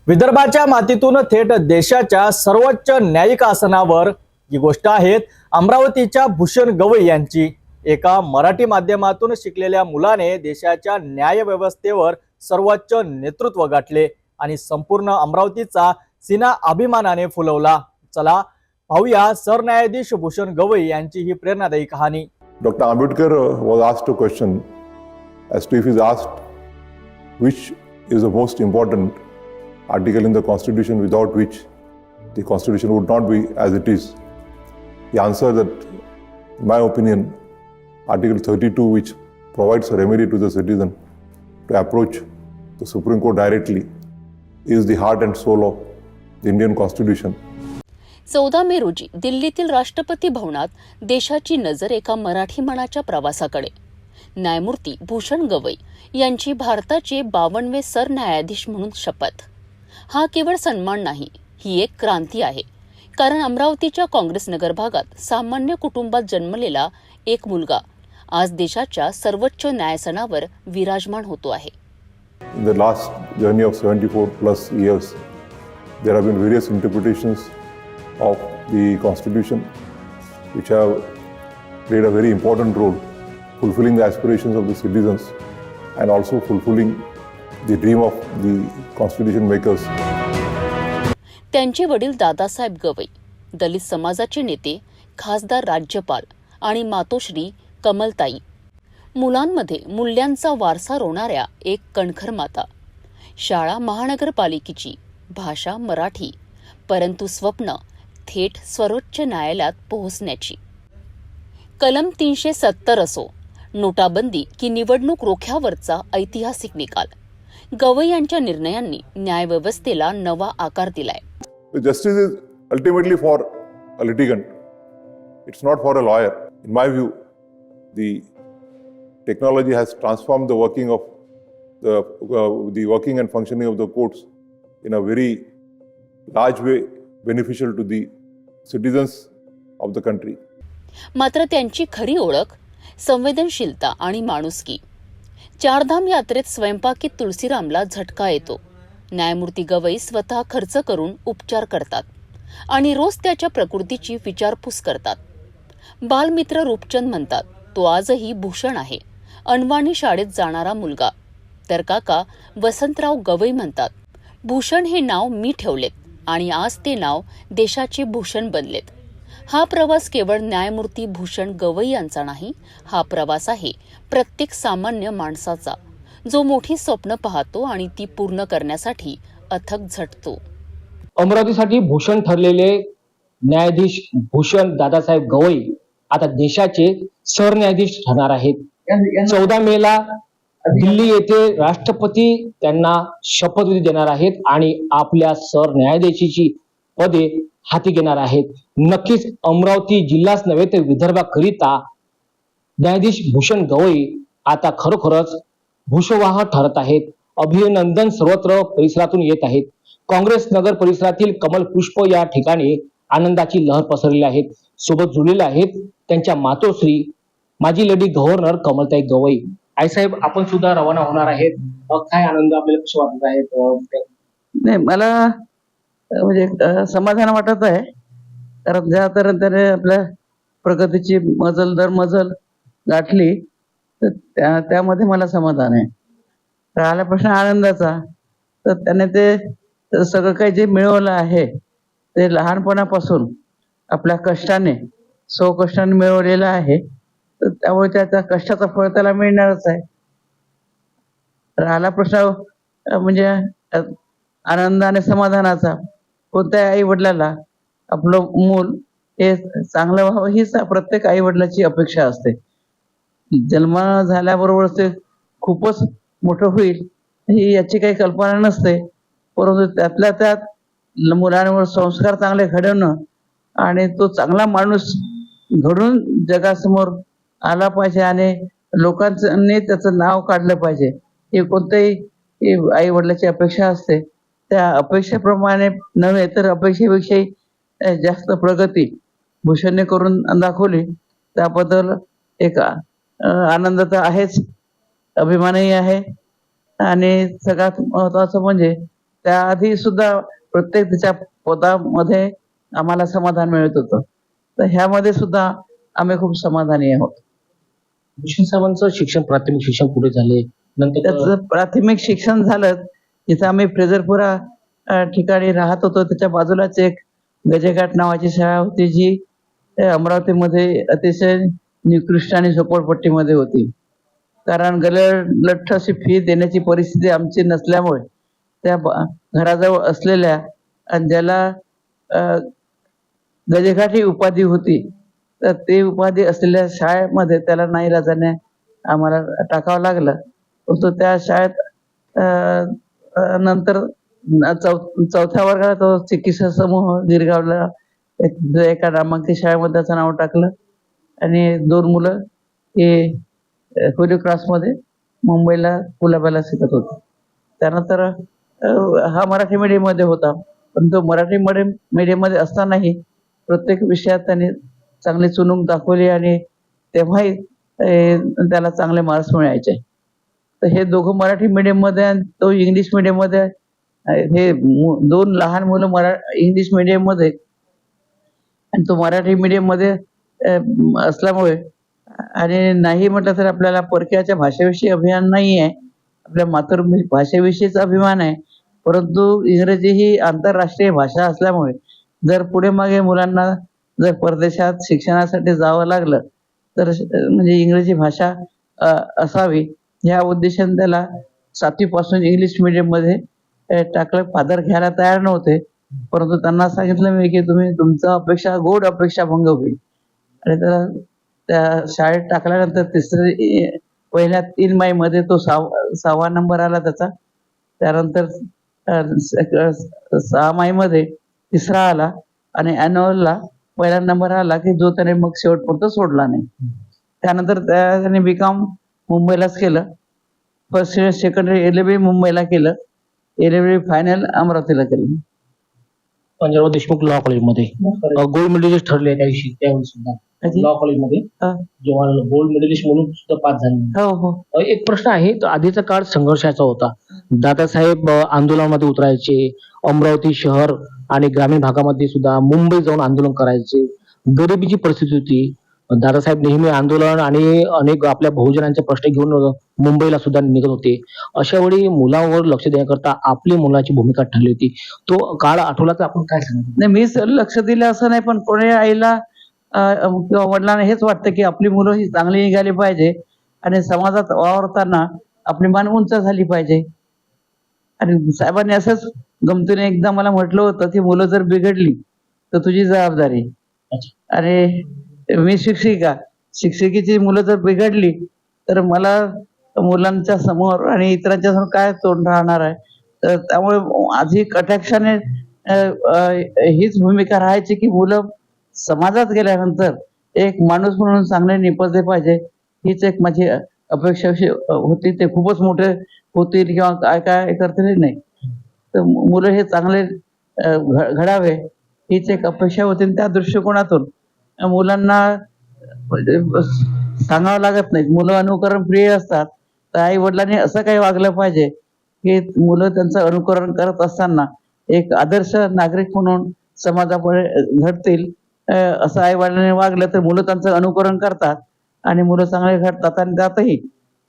विदर्भाच्या मातीतून थेट देशाच्या सर्वोच्च न्यायिक आसनावर ही गोष्ट आहे अमरावतीच्या भूषण गवई यांची। एका मराठी माध्यमातून शिकलेल्या मुलाने देशाच्या न्याय व्यवस्थेवर सर्वोच्च नेतृत्व गाठले आणि संपूर्ण अमरावतीचा सीना अभिमानाने फुलवला। चला पाहूया सरन्यायाधीश भूषण गवई यांची ही प्रेरणादायी कहाणी। Dr. Ambedkar was asked a question as to if he is asked which is the most important article in the Constitution without which the Constitution would not be as it is. He answered that, in my opinion, Article 32, which provides a remedy to the citizen to approach the Supreme Court directly, is the heart and soul of the Indian Constitution. 14 मे रोजी दिल्लीतील राष्ट्रपती भवनात देशाची नजर एका मराठी मनाच्या प्रवासाकडे। न्यायमूर्ती भूषण गवई यांची भारताचे 52वे सरन्यायाधीश म्हणून शपथ। हा केवळ सन्मान नाही, ही एक क्रांती आहे, कारण अमरावतीच्या काँग्रेस नगर भागात सामान्य कुटुंबात जन्मलेला एक मुलगा आज देशाच्या सर्वोच्च न्यायासनावर विराजमान होतो आहे। In the last journey of 74 plus years, there have been various interpretations of the Constitution which have played a very important role fulfilling the aspirations of the citizens and also fulfilling the dream of the Constitution makers. त्यांचे वडील दादासाहेब गवई दलित समाजाचे नेते, खासदार, राज्यपाल आणि मातोश्री कमलताई, मुलांमध्ये मूल्यांचा वारसा रोवणाऱ्या एक कणखर माता। शाळा महानगरपालिकेची, भाषा मराठी, परंतु स्वप्न थेट सर्वोच्च न्यायालयात पोहोचण्याची। कलम 370 असो, नोटाबंदी की निवडणूक रोख्यावरचा ऐतिहासिक निकाल, गवई यांच्या निर्णयांनी न्यायव्यवस्थेला नवा आकार दिलाय। Justice is ultimately for a litigant. It's not for a lawyer. In my view, the technology has transformed the working of the working and functioning of the courts in a very large way, beneficial to the citizens of the country. मात्र त्यांची खरी ओळख संवेदनशीलता आणि माणुसकी। चारधाम यात्रेत स्वयंपाकी तुळशीरामला झटका येतो। न्यायमूर्ती गवई स्वतः खर्च करून उपचार करतात आणि रोज त्याच्या प्रकृतीची विचारपूस करतात। बालमित्र रूपचंद म्हणतात, तो आजही भूषण आहे, अनवाणी शाळेत जाणारा मुलगा। तर काका वसंतराव गवई म्हणतात, भूषण हे नाव मी ठेवलेत आणि आज ते नाव देशाचे भूषण बनलेत। हा प्रवास केवळ न्यायमूर्ती भूषण गवई यांचा नाही, हा प्रवास आहे प्रत्येक सामान्य माणसाचा, जो मोठी स्वप्न पाहतो आणि ती पूर्ण करण्यासाठी अथक झटतो। अमरावतीसाठी भूषण ठरलेले न्यायाधीश भूषण दादासाहेब गवई आता देशाचे सरन्यायाधीश ठरणार आहेत। 14 मेला दिल्ली येथे राष्ट्रपती त्यांना शपथविधी देणार आहेत आणि आपल्या सरन्यायाधीशाची पदे हाती घेणार आहेत। नक्कीच अमरावती जिल्हाच नव्हे तर विदर्भाकरिता न्यायाधीश भूषण गवई आता खरोखरच भूषवाह ठरत आहेत। अभिनंदन सर्वत्र परिसरातून येत आहेत। काँग्रेस नगर परिसरातील कमल पुष्प या ठिकाणी आनंदाची लहर पसरलेली आहे। सोबत जुळलेले आहेत त्यांच्या मातोश्री माजी लेडी गव्हर्नर कमलताई गवई। आईसाहेब, आपण सुद्धा रवाना होणार आहेत, काय आनंद आपल्याला कसे वाटत आहेत? नाही, मला म्हणजे समाधान वाटत आहे, कारण ज्या तऱ्हेने आपल्या प्रगतीची मजल दर मजल गाठली तर त्यामध्ये मला समाधान आहे। राहिला प्रश्न आनंदाचा, तर त्याने ते सगळं काही जे मिळवलं आहे ते लहानपणापासून आपल्या कष्टाने स्वकष्टाने मिळवलेलं आहे, तर त्यामुळे त्या कष्टाचं फळ त्याला मिळणारच आहे। राहिला प्रश्न म्हणजे आनंद आणि समाधानाचा, कोणत्याही आई वडिलाला आपलं मूल हे चांगलं व्हावं हीच प्रत्येक आई वडिलाची अपेक्षा असते। जन्म झाल्याबरोबर ते खूपच मोठं होईल ही याची काही कल्पना नसते, परंतु त्यातल्या त्यात मुलांवर संस्कार चांगले घडवणं आणि तो चांगला माणूस घडून जगासमोर आला पाहिजे आणि लोकांनी त्याचं नाव काढलं पाहिजे, हे कोणत्याही आई वडिलाची अपेक्षा असते। त्या अपेक्षेप्रमाणे नव्हे तर अपेक्षेपेक्षाही जास्त प्रगती भूषणने करून दाखवली, त्याबद्दल एक आनंद तर आहेच, अभिमानही आहे आणि सगळ्यात महत्वाचं म्हणजे त्याआधी सुद्धा प्रत्येक त्याच्या पदामध्ये आम्हाला समाधान मिळत होतं. तर ह्यामध्ये सुद्धा आम्ही खूप समाधानी आहोत. भूषण साहेबांचं शिक्षण, प्राथमिक शिक्षण कुठे झाले, नंतर त्याचं प्राथमिक शिक्षण झालं जिथं आम्ही फ्रेझरपुरा ठिकाणी राहत होतो, त्याच्या बाजूलाच एक गजेघाट नावाची शाळा होती, जी अमरावतीमध्ये अतिशय निकृष्ट आणि झोपडपट्टीमध्ये होती. कारण गलट अशी फी देण्याची परिस्थिती आमची नसल्यामुळे त्या घराजवळ असलेल्या आणि ज्याला गजेघाट ही उपाधी होती, तर ते उपाधी असलेल्या शाळेमध्ये त्याला नाईलाजाने आम्हाला टाकावं लागलं. तो त्या शाळेत नंतर चौथ्या वर्गाला तो चिकित्सा समूह गिरगावला एका नामांकित शाळेमध्ये त्याचं नाव टाकलं आणि 2 मुलं हे होली क्रॉसमध्ये मुंबईला कुलाब्याला शिकत होते. त्यानंतर हा मराठी मीडियम मध्ये होता, पण तो मराठी मीडियम मध्ये असतानाही प्रत्येक विषयात त्याने चांगली चुणूक दाखवली आणि तेव्हाही त्याला चांगले मार्क्स मिळायचे. तर हे दोघं मराठी मीडियम मध्ये आणि तो इंग्लिश मीडियम मध्ये, हे 2 लहान मुलं इंग्लिश मीडियम मध्ये आणि तो मराठी मीडियम मध्ये असल्यामुळे, आणि नाही म्हटलं तर आपल्याला परक्याच्या भाषेविषयी अभिमान नाही आहे, आपल्या मातृभाषेविषयीचा अभिमान आहे. परंतु इंग्रजी ही आंतरराष्ट्रीय भाषा असल्यामुळे जर पुढे मागे मुलांना जर परदेशात शिक्षणासाठी जावं लागलं तर म्हणजे इंग्रजी भाषा असावी ह्या उद्देशाने त्याला 7वी पासून इंग्लिश मीडियम मध्ये टाकलं. फादर घ्यायला तयार नव्हते, परंतु त्यांना सांगितलं मी की तुम्ही तुमचा गोड अपेक्षा भंग होईल, आणि त्याला त्या शाळेत टाकल्यानंतर पहिल्या 3 माहीमध्ये तो 6वा नंबर आला त्याचा. त्यानंतर 6 माहीमध्ये 3रा आला आणि अॅन्युअलला पहिला नंबर आला, की जो त्याने मग शेवटपर्यंत सोडला नाही. त्यानंतर त्याने बीकॉम मुंबईलाच केलं. First year second year LLB मुंबईला केलं, LLB फायनल अमरावतीला केलं. पंजाबराव देशमुख लॉ कॉलेजमध्ये गोल्ड मेडलिस्ट ठरले त्या दिवशी, त्यावेळी सुद्धा लॉ कॉलेजमध्ये जेव्हा गोल्ड मेडलिस्ट म्हणून सुद्धा पास झाले. हो. एक प्रश्न आहे, तो आधीचा काळ संघर्षाचा होता. दादासाहेब आंदोलनामध्ये उतरायचे, अमरावती शहर आणि ग्रामीण भागामध्ये सुद्धा मुंबई जाऊन आंदोलन करायचे. गरिबीची परिस्थिती होती. दादासाहेब नेहमी आंदोलन आणि अनेक आपल्या बहुजनांचे प्रश्न घेऊन मुंबईला सुद्धा निघत होते. अशा वेळी मुलांवर लक्ष देण्याकरता आपली मुलाची भूमिका ठरली होती. तो काळ आठवला तर आपण काय सांगतो? नाही, मी लक्ष दिलं असं नाही, पण कोणी आईला किंवा वडिलांना हेच वाटतं की आपली मुलं ही चांगली निघाली पाहिजे आणि समाजात वावरताना आपली मान उंच झाली पाहिजे. आणि साहेबांनी असंच गमतीने एकदा मला म्हटलं होतं की मुलं जर बिघडली तर तुझी जबाबदारी. आणि मी शिक्षिकेची मुलं जर बिघडली तर मला मुलांच्या समोर आणि इतरांच्या समोर काय तोंड राहणार आहे. तर त्यामुळे आधी कटाक्षाने हीच भूमिका राहायची की मुलं समाजात गेल्यानंतर एक माणूस म्हणून चांगले निपजले पाहिजे, हीच एक माझी अपेक्षा होती. ते खूपच मोठे होतील किंवा काय काय करतील नाही, तर मुलं हे चांगले घडावे हीच एक अपेक्षा होती. त्या दृष्टिकोनातून मुलांना सांगावं लागत नाही, मुलं अनुकरण प्रिय असतात. तर आई वडिलांनी असं काही वागलं पाहिजे की मुलं त्यांचं अनुकरण करत असताना एक आदर्श नागरिक म्हणून समाजापुढे घडतील. असं आई वडिलांनी वागलं तर मुलं त्यांचं अनुकरण करतात आणि मुलं चांगले घडतात. आणि त्यातही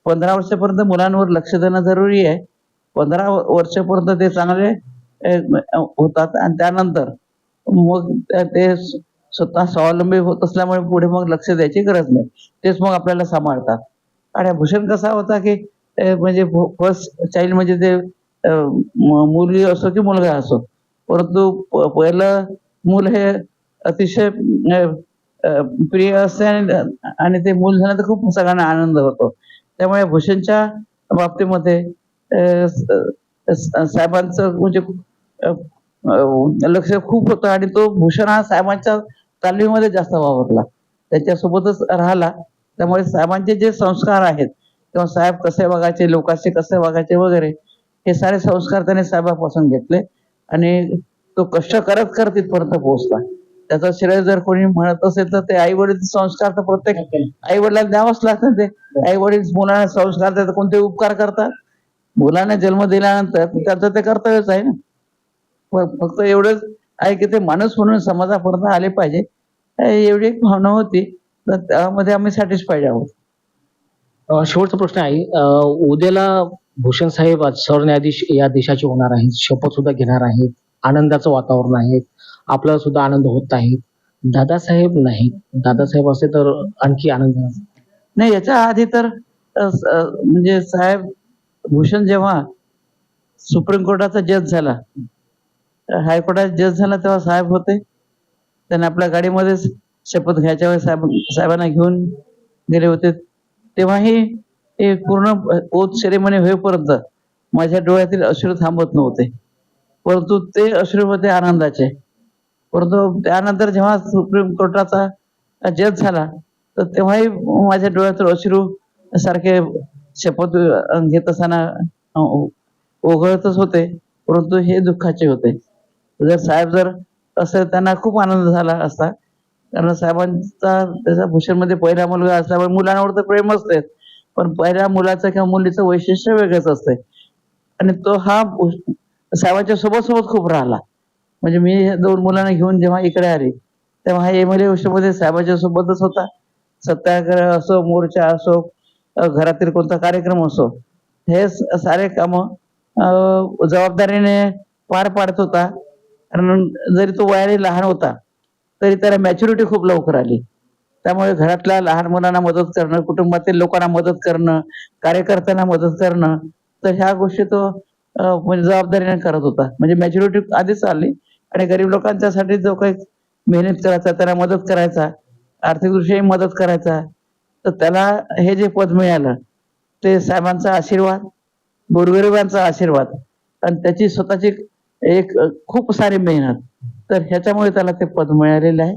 15 वर्षापर्यंत मुलांवर लक्ष देणं जरुरी आहे. 15 वर्षापर्यंत ते चांगले होतात आणि त्यानंतर मग ते स्वतः स्वावलंबी होत असल्यामुळे पुढे मग लक्ष द्यायची गरज नाही, तेच मग आपल्याला सांभाळतात. आणि भूषण कसा होता की म्हणजे फर्स्ट चाइल्ड म्हणजे ते मुलगी असो की मुलगा असो, परंतु पहिलं मूल हे अतिशय प्रिय असते आणि ते मूल झालं तर खूप सगळ्यांना आनंद होतो. त्यामुळे भूषणच्या बाबतीमध्ये साहेबांचं म्हणजे लक्ष खूप होतं आणि तो भूषण हा साहेबांच्या तालमीमध्ये जास्त वावरला, त्याच्यासोबतच राहिला. त्यामुळे साहेबांचे जे संस्कार आहेत किंवा साहेब कसे वागायचे, लोकांशी कसे वागायचे वगैरे, हे सारे संस्कार त्याने साहेबापासून घेतले आणि तो कष्ट करत करत इथपर्यंत पोहोचला. त्याचा श्रेय जर कोणी म्हणत असेल तर ते आई वडील संस्कार तर प्रत्येक आई वडिलांना द्यावंच लागतं. ते आई वडील मुलांना संस्कार देतात, कोणते उपकार करतात. मुलाने जन्म दिल्यानंतर त्यांचं ते कर्तव्यच आहे ना. फक्त एवढंच आहे की ते माणूस म्हणून समाजापर्यंत आले पाहिजे, एवढी एक भावना होती. तर त्यामध्ये आम्ही सॅटिस्फाईड आहोत. शेवटचा प्रश्न आहे, उद्याला भूषण साहेब आज सरन्यायाधीश या देशाचे होणार आहेत, शपथ सुद्धा घेणार आहेत, आनंदाचं वातावरण आहे, आपल्याला सुद्धा आनंद होत आहे. दादासाहेब नाही, दादासाहेब असे तर आणखी आनंद असतो. नाही, याच्या आधी तर म्हणजे साहेब भूषण जेव्हा सुप्रीम कोर्टाचा जज झाला, हायकोर्टाचा जज झाला, तेव्हा साहेब होते. त्यांनी आपल्या गाडीमध्येच शपथ घ्यायच्या वेळेस साहेबांना घेऊन गेले होते. तेव्हाही हे पूर्ण ओथ सेरेमनी होईपर्यंत माझ्या डोळ्यातील अश्रू थांबत नव्हते, परंतु ते अश्रू होते आनंदाचे. परंतु त्यानंतर जेव्हा सुप्रीम कोर्टाचा जज झाला, तर तेव्हाही माझ्या डोळ्यातून अश्रू सारखे शपथ घेत असताना ओघळतच होते, परंतु हे दुःखाचे होते. जर साहेब जर असं, त्यांना खूप आनंद झाला असता, कारण साहेबांचा त्याचा भूषणमध्ये पहिला मुलगा असल्यामुळे मुलांवर तर प्रेम असतेच, पण पहिल्या मुलाचं किंवा मुलीचं वैशिष्ट्य वेगळंच असते. आणि तो हा साहेबांच्या सोबत खूप राहिला. म्हणजे मी 2 मुलांना घेऊन जेव्हा इकडे आले, तेव्हा हा एमएलए गोष्टीमध्ये साहेबांच्या सोबतच होता. सत्याग्रह असो, मोर्चा असो, घरातील कोणता कार्यक्रम असो, हे सारे कामं जबाबदारीने पार पाडत होता. कारण जरी तो वयाने लहान होता, तरी त्याला मॅच्युरिटी खूप लवकर आली. त्यामुळे घरातल्या लहान मुलांना मदत करणं, कुटुंबातील लोकांना मदत करणं, कार्यकर्त्यांना मदत करणं, तर ह्या गोष्टी तो म्हणजे जबाबदारीने करत होता. म्हणजे मॅच्युरिटी आधीच आली आणि गरीब लोकांच्यासाठी जो काही मेहनत करायचा, त्यांना मदत करायचा, आर्थिकदृष्ट्याही मदत करायचा, तर त्याला हे जे पद मिळालं ते साहेबांचा आशीर्वाद, गोरगरिबांचा आशीर्वाद आणि त्याची स्वतःची एक खूप सारी मेहनत, तर ह्याच्यामुळे त्याला ते पद मिळालेलं आहे.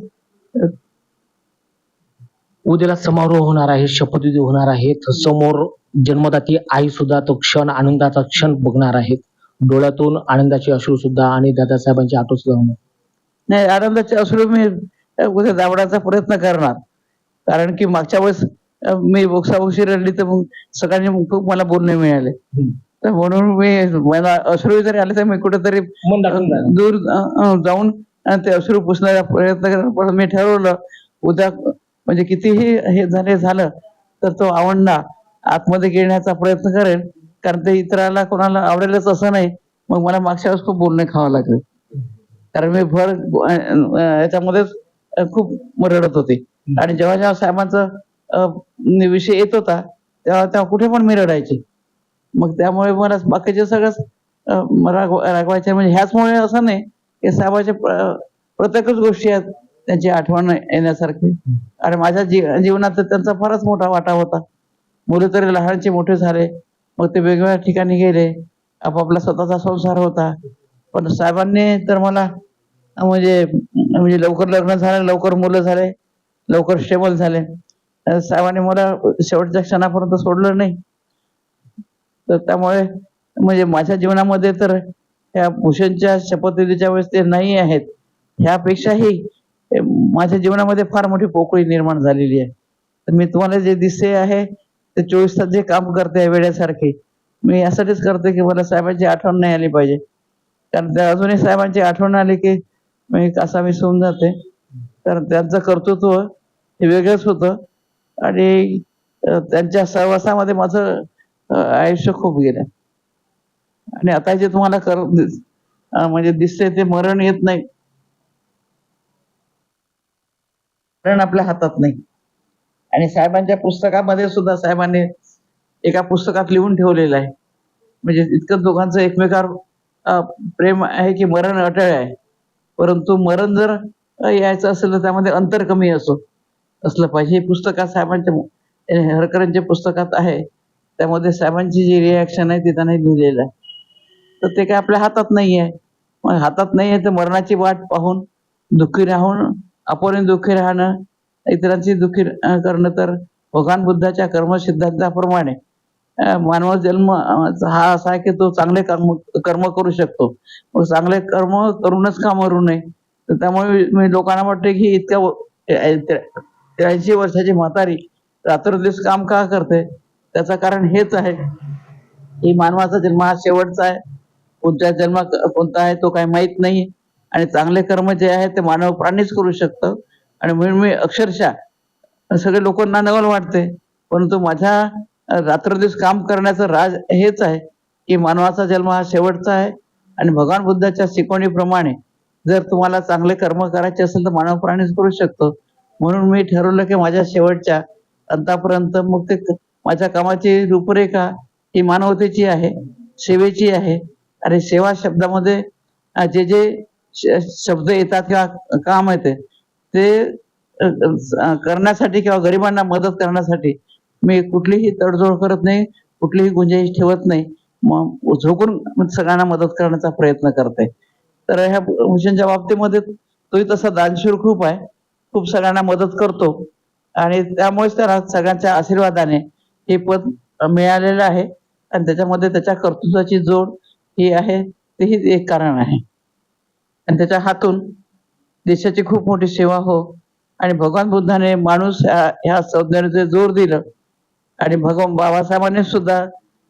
उद्याला समारोह होणार आहे, शपथविधी होणार आहेत, समोर जन्मदाती आई सुद्धा तो क्षण, आनंदाचा क्षण बघणार आहेत. डोळ्यातून आनंदाचे अश्रू सुद्धा आणि दादासाहेबांचे आठवण सुद्धा होणार. नाही, आनंदाचे अश्रू मी कुठे दाबण्याचा प्रयत्न करणार, कारण की मागच्या वेळेस मी बोक्साबोक्षी रडली, तर मग सगळ्यांनी खूप मला बोलणे मिळाले. तर म्हणून मला अश्रू जरी आले तर मी कुठेतरी मन दाखवून जा. दूर जाऊन ते अश्रू पुसण्याचा प्रयत्न करणार. पण मी ठरवलं, उद्या म्हणजे कितीही हे झालं तर तो आवडला आतमध्ये घेण्याचा प्रयत्न करेन, कारण ते इतराला कोणाला आवडेलच असं नाही. मग मला मागच्या वेळेस खूप बोलणे खावं लागलं, कारण मी भर याच्यामध्येच खूप रडत होते. आणि जेव्हा जेव्हा साहेबांचा विषय येत होता, तेव्हा कुठे पण मी रडायचे. मग त्यामुळे मला बाकीचे सगळंच रागवायचे. म्हणजे ह्याचमुळे असं नाही की साहेबाचे प्रत्येकच गोष्टी आहेत त्यांची आठवण येण्यासारखी. आणि माझ्या जीवनात त्यांचा फारच मोठा वाटा होता. मुलं तरी लहानचे मोठे झाले, मग ते वेगवेगळ्या ठिकाणी गेले, आपापला स्वतःचा संसार होता. पण साहेबांनी तर मला म्हणजे लवकर लग्न झालं, लवकर मुलं झाले, लवकर स्टेबल झाले. साहेबांनी मला शेवटच्या क्षणापर्यंत सोडलं नाही. तर त्यामुळे म्हणजे माझ्या जीवनामध्ये तर ह्या भूषणच्या शपथविधीच्या वेळेस ते नाही आहेत, ह्यापेक्षाही माझ्या जीवनामध्ये फार मोठी पोकळी निर्माण झालेली आहे. तर मी तुम्हाला जे दिसते आहे ते 24 तास जे काम करते वेड्यासारखे, मी यासाठीच करते की मला साहेबांची आठवण नाही आली पाहिजे. कारण त्या अजूनही साहेबांची आठवण आली की मी कासावीस होऊन जाते. कारण त्यांचं कर्तृत्व हे वेगळंच होतं आणि त्यांच्या सहवासामध्ये माझं आयुष्य खूप गेलं. आणि आता जे तुम्हाला म्हणजे दिसते ते मरण येत नाही, मरण आपल्या हातात नाही. आणि साहेबांच्या पुस्तकामध्ये सुद्धा साहेबांनी एका पुस्तकात लिहून ठेवलेलं आहे, म्हणजे इतकं दोघांचं एकमेकावर प्रेम आहे की मरण अटळ आहे. परंतु मरण जर यायचं असेल तर त्यामध्ये अंतर कमी असलं पाहिजे. हे पुस्तकात साहेबांच्या हरकरांच्या पुस्तकात आहे. त्यामध्ये साहेबांची जी रिॲक्शन आहे ती त्यांनी लिहिलेलं आहे. तर ते काय आपल्या हातात नाही आहे. मग हातात नाही आहे तर मरणाची वाट पाहून दुःखी राहून आपण दुःखी राहणं, इतरांची दुःखी करणं, तर भगवान बुद्धाच्या कर्मसिद्धांताप्रमाणे मानव जन्म हा असा आहे की तो चांगले कर्म करू शकतो. मग चांगले कर्म करूनच का मरू नये. तर त्यामुळे मी लोकांना वाटते की इतक्या 83 वर्षाची म्हातारी रात्रदिवस काम का करते, त्याचं कारण हेच आहे की मानवाचा जन्म हा शेवटचा आहे. कोणत्या जन्म कोणता आहे तो काही माहीत नाही, आणि चांगले कर्म जे आहे ते मानव प्राणीच करू शकतं. आणि म्हणून मी अक्षरशः सगळे लोकांना नवल वाटते, परंतु माझ्या रात्रदिवस काम करण्याचं राज हेच आहे की मानवाचा जन्म हा शेवटचा आहे, आणि भगवान बुद्धाच्या शिकवणीप्रमाणे जर तुम्हाला चांगले कर्म करायचे असेल तर मानव प्राणीच करू शकतो. म्हणून मी ठरवलं की माझ्या शेवटच्या अंतापर्यंत मग ते माझ्या कामाची रूपरेखा ही मानवतेची आहे, सेवेची आहे. आणि सेवा शब्दामध्ये जे जे शब्द येतात किंवा काम येते ते करण्यासाठी किंवा गरिबांना मदत करण्यासाठी मी कुठलीही तडजोड करत नाही, कुठलीही गुंजाईश ठेवत नाही. मग झोकून सगळ्यांना मदत करण्याचा प्रयत्न करते. तर ह्या भूषणच्या बाबतीमध्ये तोही तसा दानशूर खूप आहे, खूप सगळ्यांना मदत करतो, आणि त्यामुळेच त्याला सगळ्यांच्या आशीर्वादाने हे पद मिळालेलं आहे. आणि त्याच्यामध्ये त्याच्या कर्तृत्वाची जोड ही आहे, तेही एक कारण आहे. आणि त्याच्या हातून देशाची खूप मोठी सेवा हो, आणि भगवान बुद्धाने माणूस ह्या संज्ञेने जोर दिलं, आणि भगवान बाबासाहेबांनी सुद्धा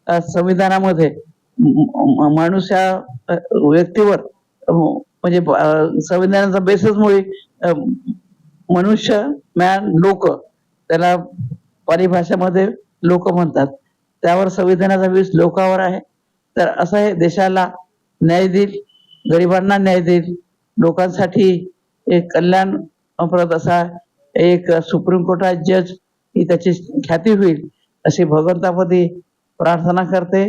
संविधानामध्ये माणूस ह्या व्यक्तीवर म्हणजे संविधानाचा बेसच मुळे मनुष्य मॅन लोक त्याला परिभाषेमध्ये लोक म्हणतात, त्यावर संविधानाचा वीस लोकावर आहे. तर असं हे देशाला न्याय देईल, गरिबांना न्याय देईल, लोकांसाठी एक कल्याणप्रद असा एक सुप्रीम कोर्टात जज ही त्याची ख्याती होईल अशी भगवंतापदी प्रार्थना करते.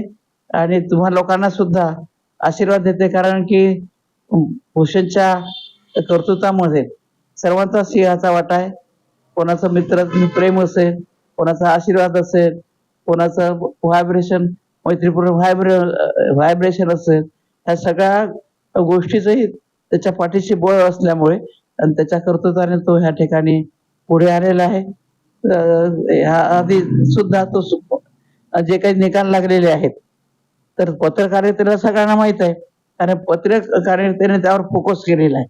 आणि तुम्हा लोकांना सुद्धा आशीर्वाद देते, कारण की भूषणच्या कर्तृत्वामध्ये सर्वांचा सिंहाचा वाटा आहे. कोणाचं मित्र प्रेम असेल, कोणाचा आशीर्वाद असेल, कोणाचं व्हायब्रेशन मैत्रीपूर्ण व्हायब्रेशन असेल, ह्या सगळ्या गोष्टीचंही त्याच्या पाठीशी बळ असल्यामुळे आणि त्याच्या कर्तृत्वाने तो ह्या ठिकाणी पुढे आलेला आहे. ह्या आधी सुद्धा तो जे काही निकाल लागलेले आहेत, तर पत्रकारितेला सगळ्यांना माहित आहे, कारण पत्रकारितेने त्यावर फोकस केलेला आहे.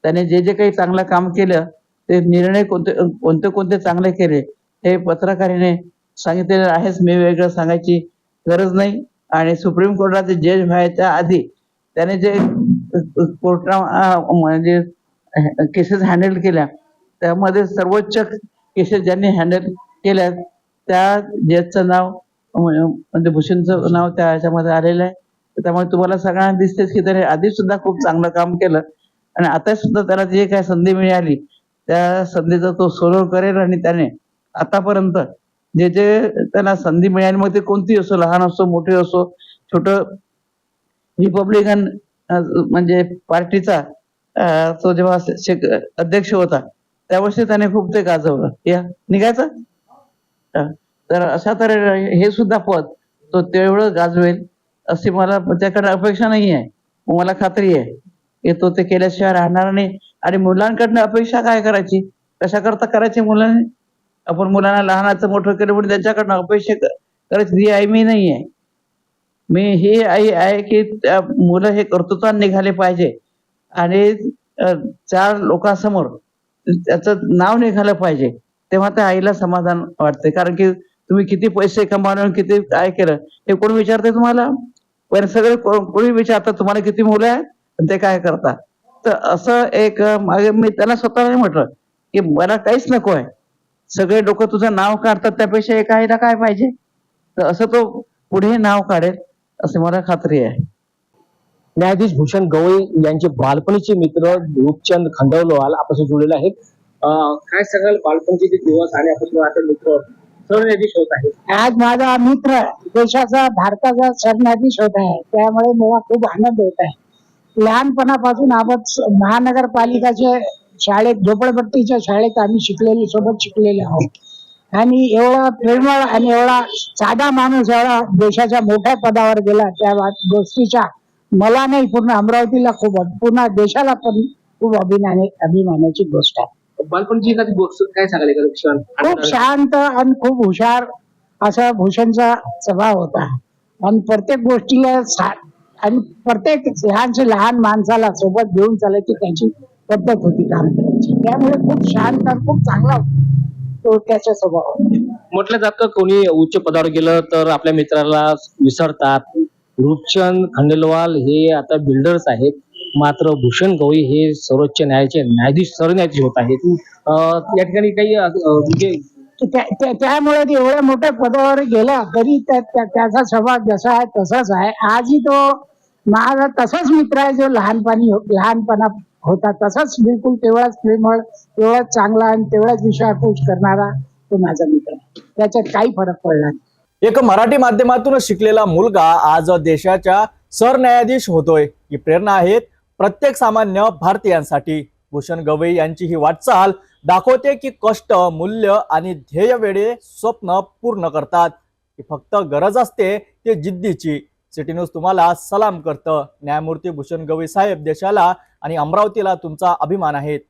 त्याने जे जे काही चांगलं काम केलं ते निर्णय कोणते चांगले केले हे पत्रकारितेने सांगितलेलं आहेच, मी वेगळं सांगायची गरज नाही. आणि सुप्रीम कोर्टाचे जज व्हायच्या आधी त्याने जे कोर्टा म्हणजे केसेस हँडल केल्या, त्यामध्ये सर्वोच्च केसेस ज्यांनी हँडल केल्या त्या जजचं नाव म्हणजे भूषणचं नाव त्या ह्याच्यामध्ये आलेलं आहे. त्यामुळे तुम्हाला सगळ्यांना दिसतेच की त्याने आधी सुद्धा खूप चांगलं काम केलं, आणि आता सुद्धा त्याला जे काय संधी मिळाली त्या संधीचा तो सोलो करेल. आणि त्याने आतापर्यंत जे जे त्याला संधी मिळाली, मग ते कोणती असो, लहान असो मोठी असो, छोट रिपब्लिकन म्हणजे पार्टीचा तो जेव्हा अध्यक्ष होता त्यावेळेस त्याने खूप ते गाजवलं. या निघायचं तर अशा तऱ्हेने हे सुद्धा पद तो तेवढं गाजवेल अशी मला त्याकडे अपेक्षा नाही आहे. मला खात्री आहे की तो ते केल्याशिवाय राहणार नाही. आणि मुलांकडनं अपेक्षा काय करायची, कशा करता करायची मुलांनी? आपण मुलांना लहानाचं मोठं केलं म्हणून त्यांच्याकडनं अपेक्षा करायची ही आई मी नाही आहे. मी ही आई आहे की त्या मुलं हे कर्तृत्वान निघाले पाहिजे, आणि चार लोकांसमोर त्याचं नाव निघालं पाहिजे, तेव्हा त्या आईला समाधान वाटते. कारण की तुम्ही किती पैसे कमावले, किती काय केलं हे कोण विचारते तुम्हाला? पण सगळे कोणी विचारतात तुम्हाला किती मुलं आहेत ते काय करता. तर असं एक मागे मी त्याला स्वतःला म्हटलं की मला काहीच नको आहे, सगळे लोक तुझं नाव काढतात, त्यापेक्षा एका आईला काय पाहिजे. तर असं तो पुढे नाव काढेल असे मला खात्री आहे. न्यायाधीश भूषण गवई यांचे बालपणीचे मित्र रूपचंद खंडवलवाल आपल्याशी जुळलेले आहेत. काय सांगाल, बालपणीचे दिवस आणि आपण आता मित्र सरन्यायाधीश होत आहे. आज माझा मित्र देशाचा भारताचा सरन्यायाधीश होत आहे, त्यामुळे मला खूप आनंद होत आहे. लहानपणापासून आपण महानगरपालिकाच्या शाळेत, झोपडपट्टीच्या शाळेत आम्ही सोबत शिकलेले आहोत. आणि एवढा प्रेमळ आणि एवढा साधा माणूस एवढा देशाच्या मोठ्या पदावर गेला, त्या गोष्टीचा मला नाही पूर्ण अमरावतीला खूप, पूर्ण देशाला पण खूप अभिमानाची गोष्ट आहे. बालपणीची एखादी गोष्ट काय सांगाल एखादी? खूप शांत आणि खूप हुशार असा भूषणचा स्वभाव होता, आणि प्रत्येक गोष्टीला आणि प्रत्येक लहान माणसाला सोबत घेऊन चालायची त्याची पद्धत होती काम करायची. त्यामुळे खूप शांत आणि खूप चांगला तो त्याचा स्वभाव. म्हटलं जातं कोणी उच्च पदावर गेलं तर आपल्या मित्राला विसरतात, रूपचंद खंडेलवाल हे आता बिल्डर्स आहेत, मात्र भूषण गवई हे सर्वोच्च न्यायालयाचे न्यायाधीश सरन्यायाधीश होत आहेत. या ठिकाणी काही म्हणजे त्यामुळे ते एवढ्या मोठ्या पदावर गेला तरी त्याचा स्वभाव जसा आहे तसाच आहे. आजही तो माझा तसाच मित्र आहे जो लहानपणा होता तसाच, बिलकुल तेवढाच प्रेमळ, तेवढाच चांगला आणि तेवढाच विश्वासपूस करणारा तो माझा मित्र आहे. त्याच्यात काही फरक पडला नाही. एक मराठी माध्यमातून शिकलेला मुलगा आज देशाच्या सरन्यायाधीश होतोय. ही प्रेरणा आहेत प्रत्येक सामान्य भारतीयांसाठी. भूषण गवई यांची ही वाटचाल दाखवते की कष्ट, मूल्य आणि ध्येय वेळे स्वप्न पूर्ण करतात. ही फक्त गरज असते ते जिद्दीची. सिटी न्यूज तुम्हाला सलाम करतं. न्यायमूर्ती भूषण गवई साहेब देशाला आणि अमरावतीला तुमचा अभिमान आहेत.